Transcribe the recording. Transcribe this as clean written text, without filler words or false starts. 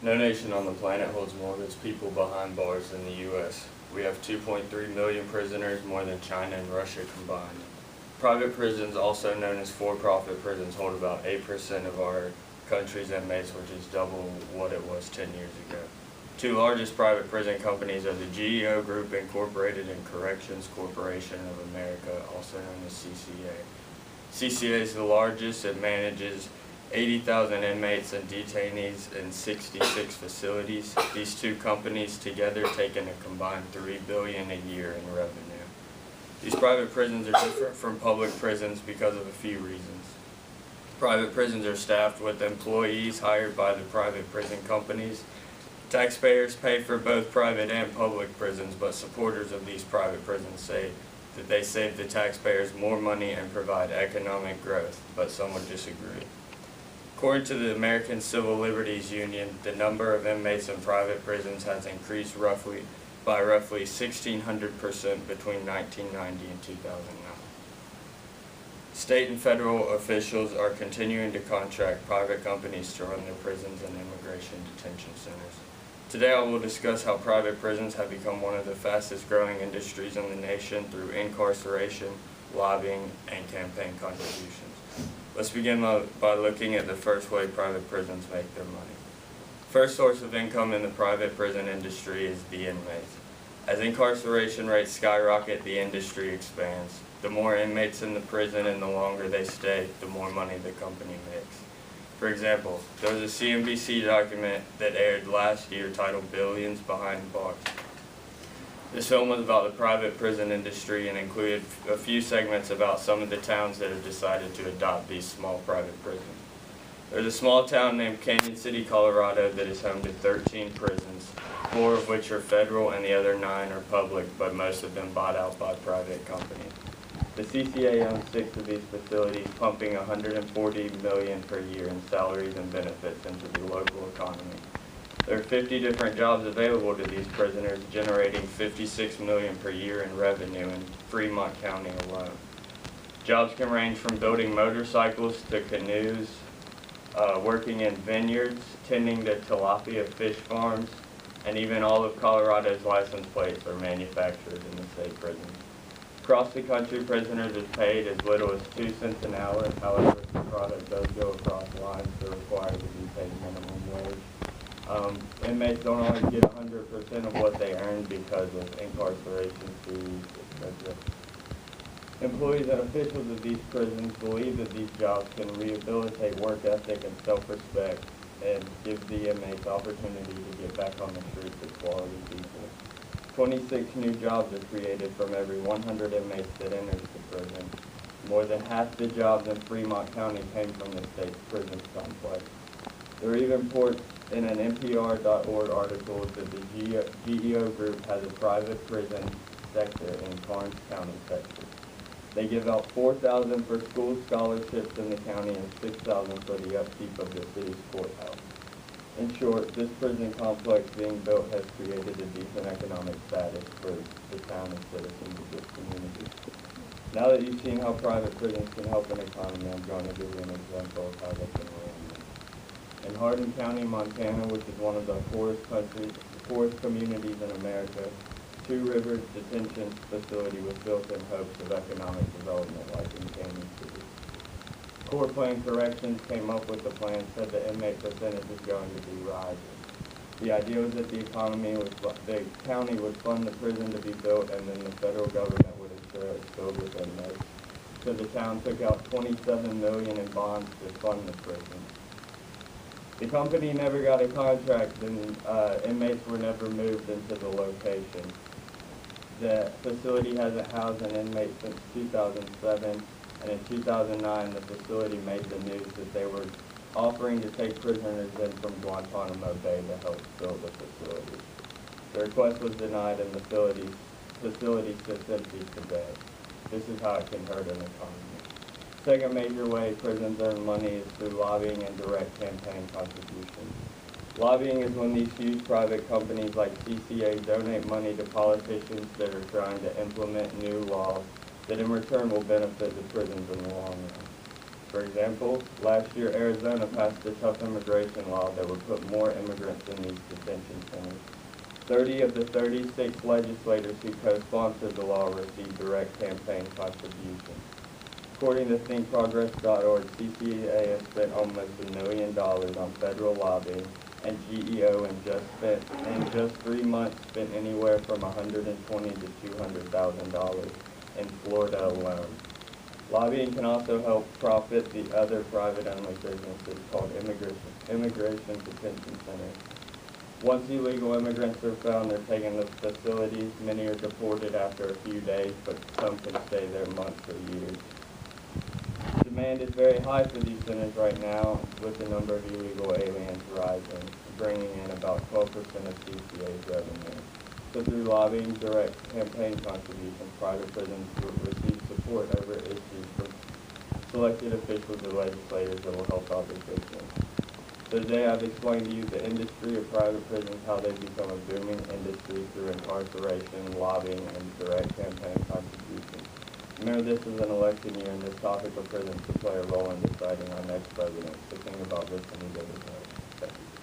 No nation on the planet holds more of its people behind bars than the U.S. We have 2.3 million prisoners, more than China and Russia combined. Private prisons, also known as for-profit prisons, hold about 8% of our country's inmates, which is double what it was 10 years ago. Two largest private prison companies are the GEO Group Incorporated and Corrections Corporation of America, also known as CCA. CCA is the largest. It manages 80,000 inmates and detainees in 66 facilities. These two companies together take in a combined $3 billion a year in revenue. These private prisons are different from public prisons because of a few reasons. Private prisons are staffed with employees hired by the private prison companies. Taxpayers pay for both private and public prisons, but supporters of these private prisons say that they save the taxpayers more money and provide economic growth, but some would disagree. According to the American Civil Liberties Union, the number of inmates in private prisons has increased by roughly 1,600% between 1990 and 2009. State and federal officials are continuing to contract private companies to run their prisons and immigration detention centers. Today I will discuss how private prisons have become one of the fastest growing industries in the nation through incarceration, lobbying, and campaign contributions. Let's begin by looking at the first way private prisons make their money. First source of income in the private prison industry is the inmates. As incarceration rates skyrocket, the industry expands. The more inmates in the prison and the longer they stay, the more money the company makes. For example, there was a CNBC document that aired last year titled Billions Behind Bars. This film was about the private prison industry and included a few segments about some of the towns that have decided to adopt these small private prisons. There's a small town named Canyon City, Colorado that is home to 13 prisons, 4 of which are federal and the other 9 are public, but most of them bought out by private companies. The CCA owns 6 of these facilities, pumping $140 million per year in salaries and benefits into the local economy. There are 50 different jobs available to these prisoners, generating $56 million per year in revenue in Fremont County alone. Jobs can range from building motorcycles to canoes, working in vineyards, tending to tilapia fish farms, and even all of Colorado's license plates are manufactured in the state prisons. Across the country, prisoners are paid as little as 2 cents an hour. However, if the product does go across lines, they're required to be paid minimum wage. Inmates don't always get 100% of what they earn because of incarceration fees, etc. Employees and officials of these prisons believe that these jobs can rehabilitate work ethic and self-respect and give the inmates opportunity to get back on the streets as quality people. 26 new jobs are created from every 100 inmates that enters the prison. More than half the jobs in Fremont County came from the state's prison complex. There are even reports in an NPR.org article that the GEO Group has a private prison sector in Karnes County, Texas. They give out $4,000 for school scholarships in the county and $6,000 for the upkeep of the city's courthouse. In short, this prison complex being built has created a decent economic status for the town and citizens of this community. Now that you've seen how private prisons can help an economy, I'm going to give you an example of how they can run. In Hardin County, Montana, which is one of the poorest communities in America, Two Rivers Detention Facility was built in hopes of economic development like in Canyon City. Court Plan Corrections came up with the plan, said the inmate percentage is going to be rising. The idea was that the county would fund the prison to be built and then the federal government would ensure it was filled with inmates. So the town took out $27 million in bonds to fund the prison. The company never got a contract and inmates were never moved into the location. The facility hasn't housed an inmate since 2007, and in 2009 the facility made the news that they were offering to take prisoners in from Guantanamo Bay to help build the facility. The request was denied and the facility sits empty today. This is how it can hurt an economy. Second major way prisons earn money is through lobbying and direct campaign contributions. Lobbying is when these huge private companies like CCA donate money to politicians that are trying to implement new laws that in return will benefit the prisons in the long run. For example, last year Arizona passed a tough immigration law that would put more immigrants in these detention centers. 30 of the 36 legislators who co-sponsored the law received direct campaign contributions. According to ThinkProgress.org, CCA has spent almost $1 million on federal lobbying, and GEO in just 3 months spent anywhere from $120,000 to $200,000 in Florida alone. Lobbying can also help profit the other private-only businesses called immigration detention centers. Once illegal immigrants are found, they're taken to facilities. Many are deported after a few days, but some can stay there months or years. Demand is very high for these centers right now, with the number of illegal aliens rising, bringing in about 12% of CCA's revenue. So through lobbying, direct campaign contributions, private prisons will receive support over issues from selected officials or legislators that will help out their victims. So today I've explained to you the industry of private prisons, how they've become a booming industry through incarceration, lobbying, and direct campaign contributions. Remember, this is an election year, and this topic of prisons will play a role in deciding our next president. So think about this when you go to vote. Thank you.